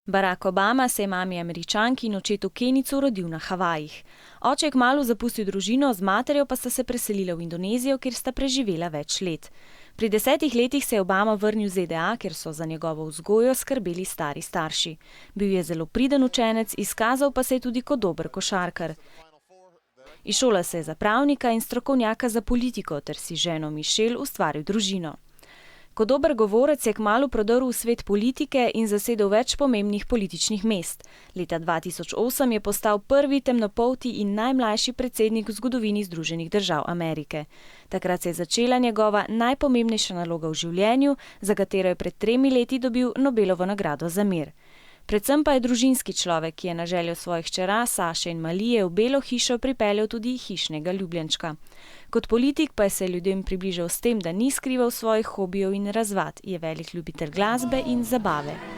Barack Obama se je mami Američanki in očetu Kenijcu rodil na Havajih. Oče je kmalu zapustil družino, z materjo pa sta se preselila v Indonezijo, kjer sta preživela več let. Pri 10 letih se je Obama vrnil v ZDA, kjer so za njegovo vzgojo skrbeli stari starši. Bil je zelo priden učenec, izkazal pa se je tudi kot dober košarkar. Izšolal se je za pravnika in strokovnjaka za politiko ter si ženo Michelle ustvaril družino. Kot dober govorec je kmalu prodrl v svet politike in zasedel več pomembnih političnih mest. Leta 2008 je postal prvi temnopolti in najmlajši predsednik v zgodovini Združenih držav Amerike. Takrat se je začela njegova najpomembnejša naloga v življenju, za katero je pred 3 leti dobil Nobelovo nagrado za mir. Predvsem pa je družinski človek, ki je na željo svojih hčera Saše in Malije v Belo hišo pripeljal tudi hišnega ljubljenčka. Kot politik pa je se ljudem približal s tem, da ni skrival svojih hobijev in razvad, je velik ljubitelj glasbe in zabave.